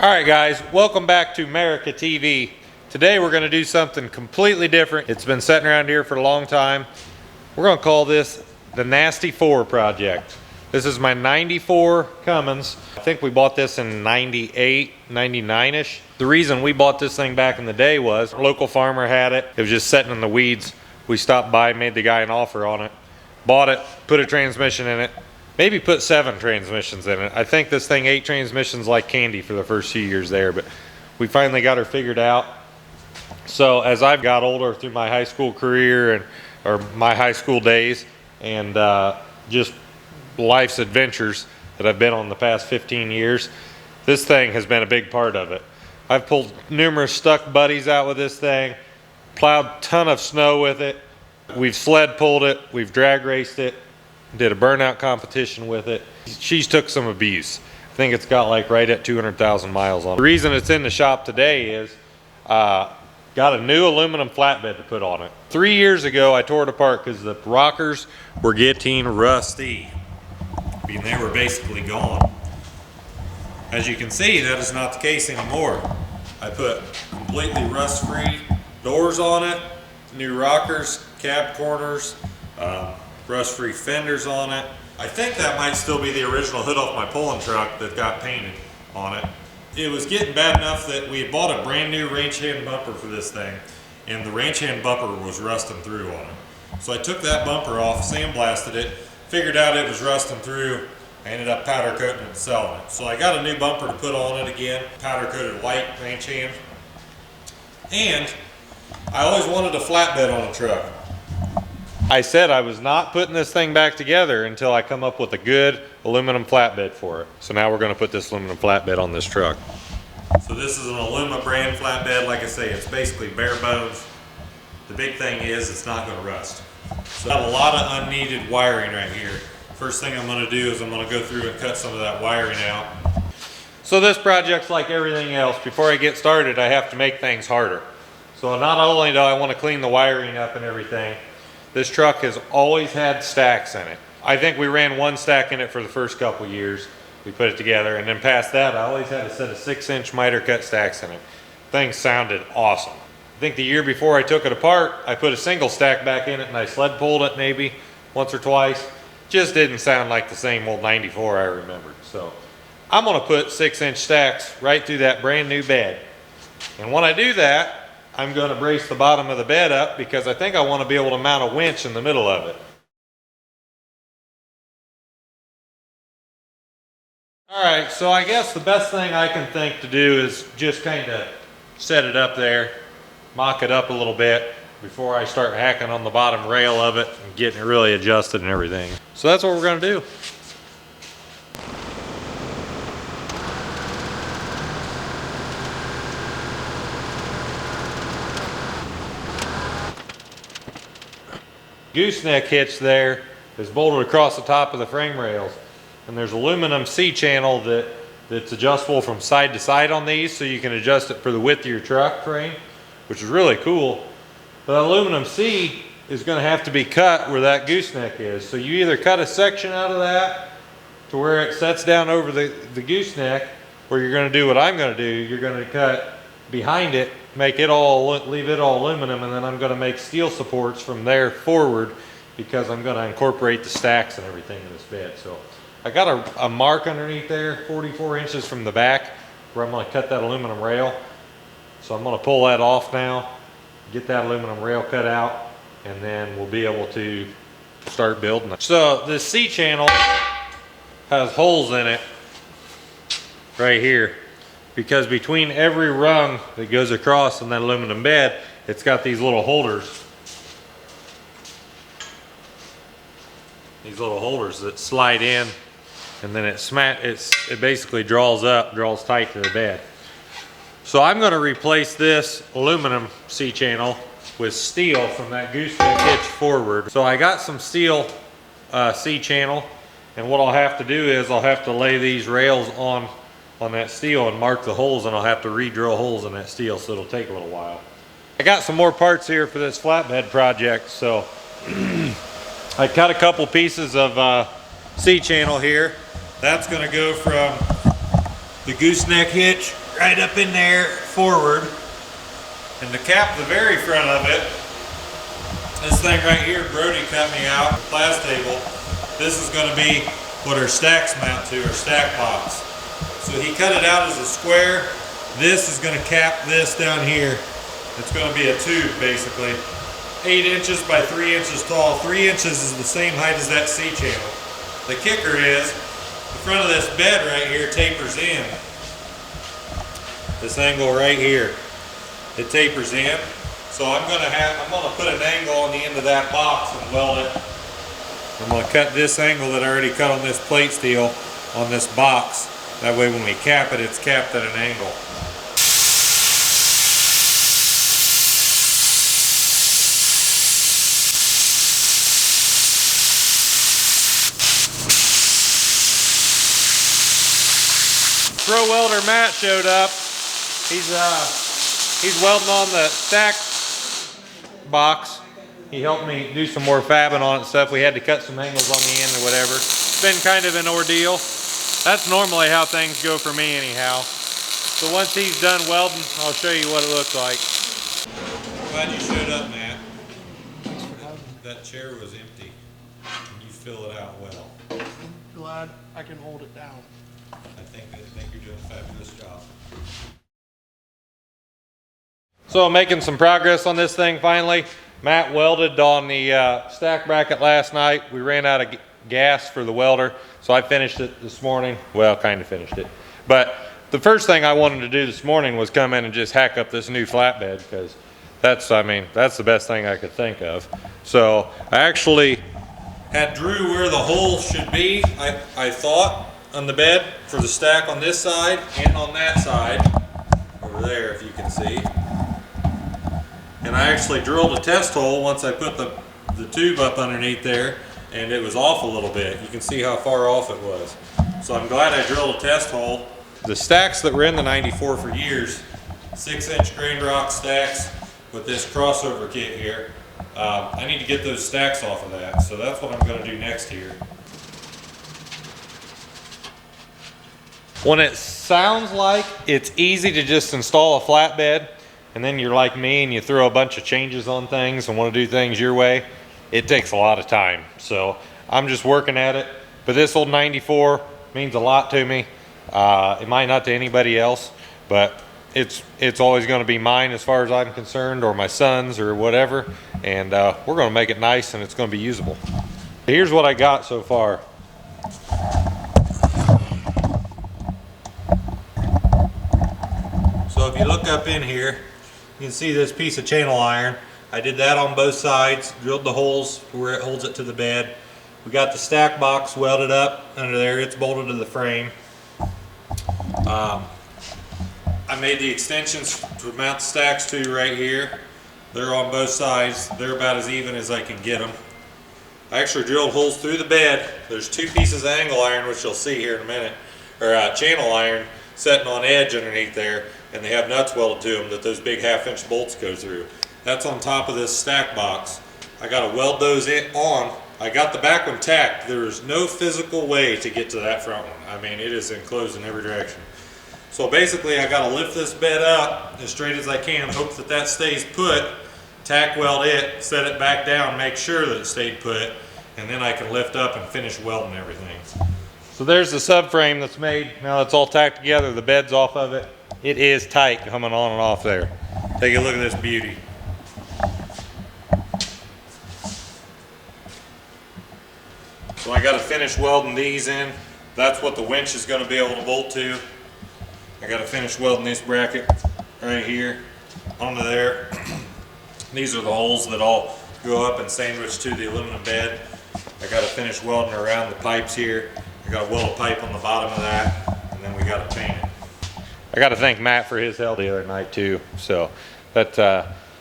Alright guys, welcome back to Merica-Tv. Today we're going to do something completely different. It's been sitting around here for a long time. We're going to call this the Nasty 4 project. This is my 94 Cummins. I think we bought this in 98, 99-ish. The reason we bought this thing back in the day was a local farmer had it. It was just sitting in the weeds. We stopped by, made the guy an offer on it, bought it, put a transmission in it. Maybe put 7 transmissions in it. I think this thing 8 transmissions like candy for the first few years there, but we finally got her figured out. So as I've got older through my high school career or my high school days and just life's adventures that I've been on the past 15 years, this thing has been a big part of it. I've pulled numerous stuck buddies out with this thing, plowed a ton of snow with it. We've sled pulled it, we've drag raced it, did a burnout competition with it. She's took some abuse. I think it's got like right at 200,000 miles on it. The reason it's in the shop today is got a new aluminum flatbed to put on it. 3 years ago I tore it apart because the rockers were getting rusty. I mean, they were basically gone. As you can see, that is not the case anymore. I put completely rust-free doors on it, new rockers, cab corners, rust-free fenders on it. I think that might still be the original hood off my pulling truck that got painted on it. It was getting bad enough that we had bought a brand new range hand bumper for this thing, and the range hand bumper was rusting through on it. So I took that bumper off, sandblasted it, figured out it was rusting through. I ended up powder coating it and selling it. So I got a new bumper to put on it again, powder coated white range hand. And I always wanted a flatbed on a truck. I said I was not putting this thing back together until I come up with a good aluminum flatbed for it. So now we're going to put this aluminum flatbed on this truck. So this is an Aluma brand flatbed. Like I say, it's basically bare bones. The big thing is it's not going to rust. So got a lot of unneeded wiring right here. First thing I'm going to do is I'm going to go through and cut some of that wiring out. So this project's like everything else. Before I get started, I have to make things harder. So not only do I want to clean the wiring up and everything, this truck has always had stacks in it. I think we ran 1 stack in it for the first couple years. We put it together, and then past that, I always had a set of 6-inch miter cut stacks in it. Things sounded awesome. I think the year before I took it apart, I put a single stack back in it and I sled pulled it maybe once or twice. Just didn't sound like the same old 94 I remembered. So I'm gonna put 6-inch stacks right through that brand new bed. And when I do that, I'm going to brace the bottom of the bed up because I think I want to be able to mount a winch in the middle of it. Alright, so I guess the best thing I can think to do is just kind of set it up there, mock it up a little bit before I start hacking on the bottom rail of it and getting it really adjusted and everything. So that's what we're going to do. Gooseneck hitch there is bolted across the top of the frame rails, and there's aluminum C-channel that's adjustable from side to side on these, so you can adjust it for the width of your truck frame, which is really cool. The aluminum C is going to have to be cut where that gooseneck is, so you either cut a section out of that to where it sets down over the gooseneck, or you're going to do what I'm going to do. You're going to cut behind it, make it all, leave it all aluminum, and then I'm going to make steel supports from there forward because I'm going to incorporate the stacks and everything in this bed. So I got a mark underneath there, 44 inches from the back, where I'm going to cut that aluminum rail. So I'm going to pull that off now, get that aluminum rail cut out, and then we'll be able to start building it. So this C-channel has holes in it right here, because between every rung that goes across in that aluminum bed, it's got these little holders. These little holders that slide in, and then it basically draws tight to the bed. So I'm going to replace this aluminum C-channel with steel from that gooseneck hitch forward. So I got some steel C-channel, and what I'll have to do is I'll have to lay these rails on that steel and mark the holes, and I'll have to re-drill holes in that steel, so it'll take a little while. I got some more parts here for this flatbed project, so I cut a couple pieces of C-channel here. That's going to go from the gooseneck hitch right up in there forward. And to cap the very front of it, this thing right here, Brody cut me out, the class table. This is going to be what our stacks mount to, our stack box. So he cut it out as a square. This is going to cap this down here. It's going to be a tube basically. 8 inches by 3 inches tall. 3 inches is the same height as that C-channel. The kicker is, the front of this bed right here tapers in. This angle right here, it tapers in. So I'm gonna put an angle on the end of that box and weld it. I'm gonna cut this angle that I already cut on this plate steel on this box. That way when we cap it, it's capped at an angle. Pro welder Matt showed up. He's welding on the stack box. He helped me do some more fabbing on it and stuff. We had to cut some angles on the end or whatever. It's been kind of an ordeal. That's normally how things go for me anyhow. So once he's done welding, I'll show you what it looks like. Glad you showed up, Matt. That chair was empty and you fill it out well. I'm glad I can hold it down. I think you're doing a fabulous job. So I'm making some progress on this thing finally. Matt welded on the stack bracket last night. We ran out of gas for the welder, so I finished it this morning. Well, kind of finished it. But the first thing I wanted to do this morning was come in and just hack up this new flatbed, because that's the best thing I could think of. So I actually had drew where the hole should be, I thought, on the bed for the stack on this side and on that side over there, if you can see. And I actually drilled a test hole once I put the tube up underneath there, and it was off a little bit. You can see how far off it was. So I'm glad I drilled a test hole. The stacks that were in the 94 for years, 6-inch grain rock stacks with this crossover kit here, I need to get those stacks off of that. So that's what I'm going to do next here. When it sounds like it's easy to just install a flatbed, and then you're like me and you throw a bunch of changes on things and want to do things your way, it takes a lot of time. So I'm just working at it. But this old 94 means a lot to me. It might not to anybody else, but it's always going to be mine as far as I'm concerned, or my son's or whatever. And we're going to make it nice and it's going to be usable. Here's what I got so far. So if you look up in here, you can see this piece of channel iron. I did that on both sides, drilled the holes where it holds it to the bed. We got the stack box welded up under there, it's bolted to the frame. I made the extensions to mount the stacks to right here. They're on both sides, they're about as even as I can get them. I actually drilled holes through the bed. There's 2 pieces of angle iron, which you'll see here in a minute, or channel iron setting on edge underneath there, and they have nuts welded to them that those big 1/2-inch bolts go through. That's on top of this stack box. I got to weld those on. I got the back one tacked. There is no physical way to get to that front one. I mean, it is enclosed in every direction. So basically I got to lift this bed up as straight as I can, hope that that stays put, tack weld it, set it back down, make sure that it stayed put, and then I can lift up and finish welding everything. So there's the subframe that's made. Now it's all tacked together, the bed's off of it. It is tight coming on and off there. Take a look at this beauty. So I got to finish welding these in. That's what the winch is going to be able to bolt to. I got to finish welding this bracket right here onto there. These are the holes that all go up and sandwich to the aluminum bed. I got to finish welding around the pipes here. I got to weld a pipe on the bottom of that, and then we got to paint it. I got to thank Matt for his help the other night too. So that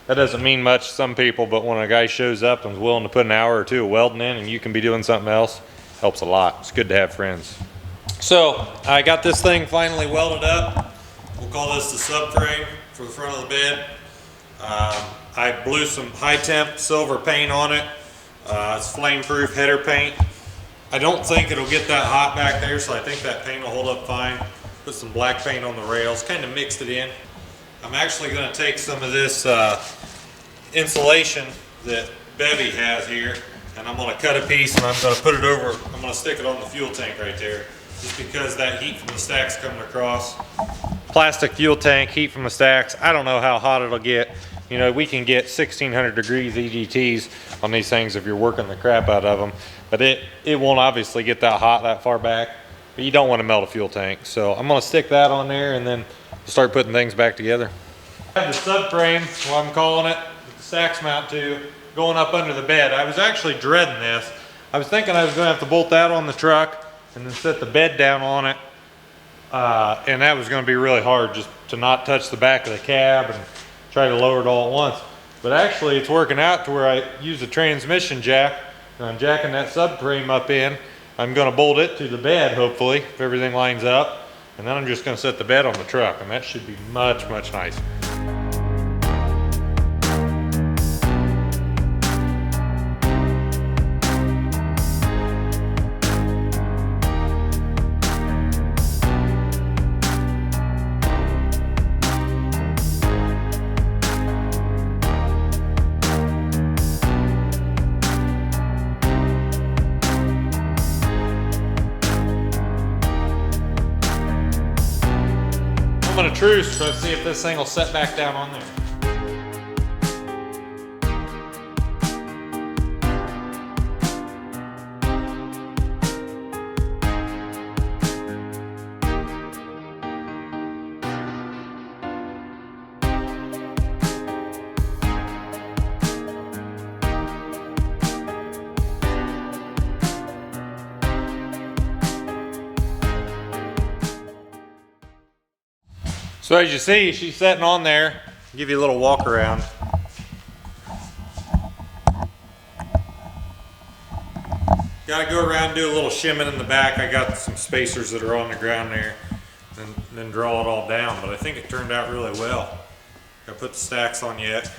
doesn't mean much to some people, but when a guy shows up and is willing to put an hour or 2 of welding in, and you can be doing something else, helps a lot. It's good to have friends. So I got this thing finally welded up. We'll call this the subframe for the front of the bed. I blew some high temp silver paint on it. It's flame proof header paint. I don't think it'll get that hot back there, so I think that paint will hold up fine. put some black paint on the rails, kind of mixed it in. I'm actually going to take some of this insulation that Bevy has here, and I'm going to cut a piece and I'm going to put it over, I'm going to stick it on the fuel tank right there, just because that heat from the stacks coming across. Plastic fuel tank, heat from the stacks, I don't know how hot it'll get. You know, we can get 1600 degrees EGTs on these things if you're working the crap out of them, but it won't obviously get that hot that far back, but you don't want to melt a fuel tank. So I'm going to stick that on there and then start putting things back together. I have the subframe, what I'm calling it, with the stacks mount to, going up under the bed. I was actually dreading this. I was thinking I was going to have to bolt that on the truck and then set the bed down on it, and that was going to be really hard, just to not touch the back of the cab and try to lower it all at once. But actually it's working out to where I use a transmission jack, and I'm jacking that subframe up in. I'm going to bolt it to the bed, hopefully, if everything lines up, and then I'm just going to set the bed on the truck, and that should be much, much nicer. A truce to see if this thing will set back down on there. So as you see, she's sitting on there. I'll give you a little walk around. Got to go around and do a little shimming in the back. I got some spacers that are on the ground there, and then draw it all down. But I think it turned out really well. Got to put the stacks on yet.